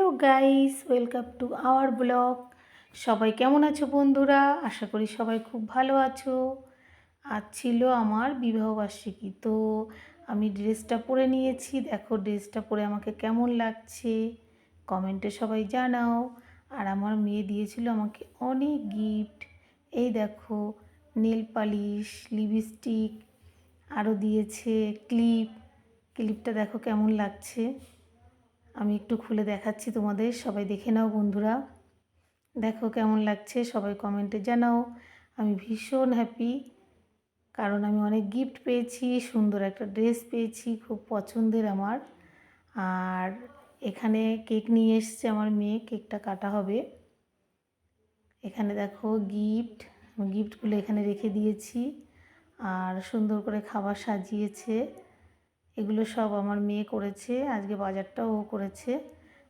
Hello guys, welcome to our blog. সবাই কেমন আছো বন্ধুরা? আশা করি সবাই খুব ভালো আছো। আজ ছিল আমার বিবাহবার্ষিকী, তো আমি ড্রেসটা পরে নিয়েছি। দেখো ড্রেসটা পরে আমাকে কেমন লাগছে কমেন্টে সবাই জানাও। আর আমার মেয়ে দিয়েছিল আমাকে অনেক গিফট। এই দেখো নেল পালিশ, লিপস্টিক, আরও দিয়েছে ক্লিপটা দেখো কেমন লাগছে। আমি একটু খুলে দেখাচ্ছি তোমাদের, সবাই দেখে নাও বন্ধুরা। দেখো কেমন লাগছে সবাই কমেন্টে জানাও। আমি ভীষণ হ্যাপি, কারণ আমি অনেক গিফট পেয়েছি, সুন্দর একটা ড্রেস পেয়েছি, খুব পছন্দের আমার। আর এখানে কেক নিয়ে এসছে আমার মেয়ে, কেকটা কাটা হবে। এখানে দেখো গিফটগুলো এখানে রেখে দিয়েছি, আর সুন্দর করে খাবার সাজিয়েছে। এগুলো সব আমার মেয়ে করেছে, আজকে বাজারটাও ও করেছে।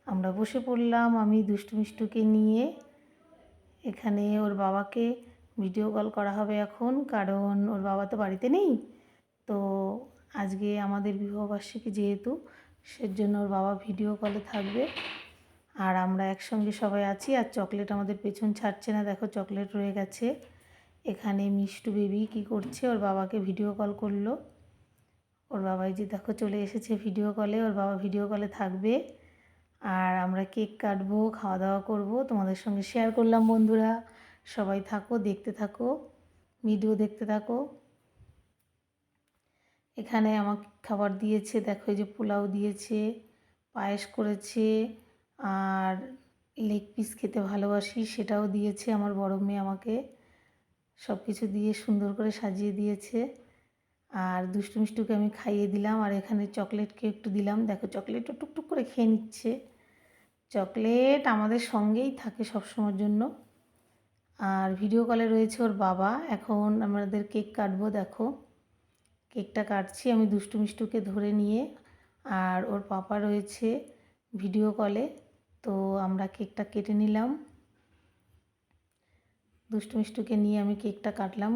আমরা বসে পড়লাম, আমি দুষ্টু মিষ্টুকে নিয়ে। এখানে ওর বাবাকে ভিডিও কল করা হবে এখন, কারণ ওর বাবা তো বাড়িতে নেই। তো আজকে আমাদের বিবাহবার্ষিকী যেহেতু, সেজন্য ওর বাবা ভিডিও কলে থাকবে। আর আমরা একসঙ্গে সবাই আছি। আর চকলেট আমাদের পেছন ছাড়ছে না, দেখো চকলেট রয়ে গেছে। এখানে মিষ্টু বেবি কি করছে, ওর বাবাকে ভিডিও কল করলো। ওর বাবাই যে দেখো চলে এসেছে ভিডিও কলে, ওর বাবা ভিডিও কলে থাকবে। আর আমরা কেক কাটবো, খাওয়া দাওয়া করবো, তোমাদের সঙ্গে শেয়ার করলাম বন্ধুরা। সবাই থাকো, দেখতে থাকো, ভিডিও দেখতে থাকো। এখানে আমাকে খাবার দিয়েছে, দেখো এই যে পোলাও দিয়েছে, পায়েস করেছে, আর লেগ পিস খেতে ভালোবাসি সেটাও দিয়েছে আমার বড় মেয়ে আমাকে। সব কিছু দিয়ে সুন্দর করে সাজিয়ে দিয়েছে। আর দুষ্টু মিষ্টুকে আমি খাইয়ে দিলাম, আর এখানে চকলেটকে একটু দিলাম। দেখো চকলেটও টুকটুক করে খেয়ে নিচ্ছে। চকলেট আমাদের সঙ্গেই থাকে সবসময়ের জন্য। আর ভিডিও কলে রয়েছে ওর বাবা। এখন আমাদের কেক কাটবো, দেখো কেকটা কাটছি আমি দুষ্টু মিষ্টুকে ধরে নিয়ে। আর ওর পাপা রয়েছে ভিডিও কলে। তো আমরা কেকটা কেটে নিলাম, দুষ্টু মিষ্টুকে নিয়ে আমি কেকটা কাটলাম।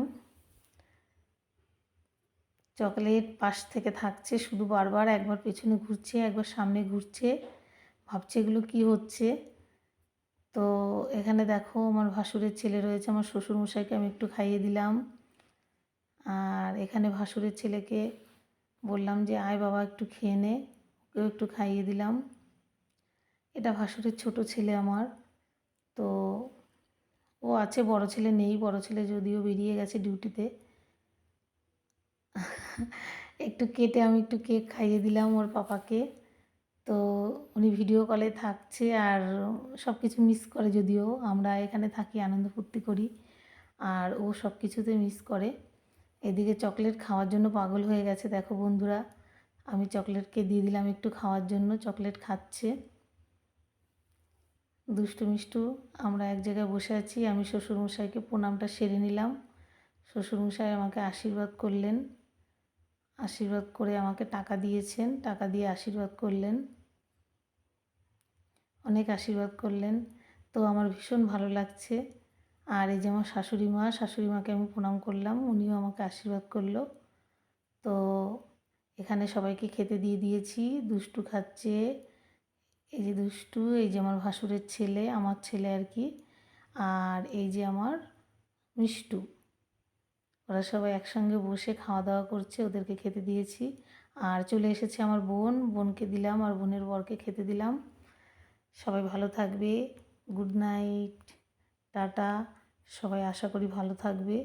চকলেট পাশ থেকে থাকছে, শুধু বারবার একবার পেছনে ঘুরছে, একবার সামনে ঘুরছে, ভাবছে এগুলো কী হচ্ছে। তো এখানে দেখো আমার ভাসুরের ছেলে রয়েছে, আমার শ্বশুরমশাইকে আমি একটু খাইয়ে দিলাম। আর এখানে ভাসুরের ছেলেকে বললাম যে আয় বাবা একটু খেয়ে নে, ওকেও একটু খাইয়ে দিলাম। এটা ভাসুরের ছোট ছেলে আমার। তো ও আছে, বড় ছেলে নেই, বড় ছেলে যদিও বেরিয়ে গেছে ডিউটিতে। একটু কেটে আমি একটু কেক খাইয়ে দিলাম ওর পাপাকে। তো উনি ভিডিও কলে থাকছে, আর সব কিছু মিস করে, যদিও আমরা এখানে থাকি আনন্দ ফুর্তি করি, আর ও সব কিছুতে মিস করে। এদিকে চকলেট খাওয়ার জন্য পাগল হয়ে গেছে, দেখো বন্ধুরা। আমি চকলেটকে দিয়ে দিলাম একটু খাওয়ার জন্য, চকলেট খাচ্ছে দুষ্টু মিষ্টু। আমরা এক জায়গায় বসে আছি, আমি শ্বশুরমশাইকে প্রণামটা সেরে নিলাম। শ্বশুরমশাই আমাকে আশীর্বাদ করলেন, আশীর্বাদ করে আমাকে টাকা দিয়েছেন, টাকা দিয়ে আশীর্বাদ করলেন, অনেক আশীর্বাদ করলেন। তো আমার ভীষণ ভালো লাগছে। আর এই যে আমার শাশুড়ি মাকে আমি প্রণাম করলাম, উনিও আমাকে আশীর্বাদ করলো। তো এখানে সবাইকে খেতে দিয়ে দিয়েছি, দুষ্টু খাচ্ছে। এই যে দুষ্টু, এই যে আমার ভাসুরের ছেলে, আমার ছেলে আর কি, আর এই যে আমার মিষ্টু, ওরা সবাই একসঙ্গে বসে খাওয়া দাওয়া করছে, ওদেরকে খেতে দিয়েছি। আর চলে এসেছে আমার বোনকে দিলাম, আর বোনের বরকে খেতে দিলাম। সবাই ভালো থাকবে, গুড নাইট, টাটা। সবাই আশা করি ভালো থাকবে।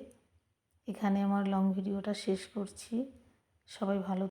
এখানে আমার লং ভিডিওটা শেষ করছি। সবাই ভালো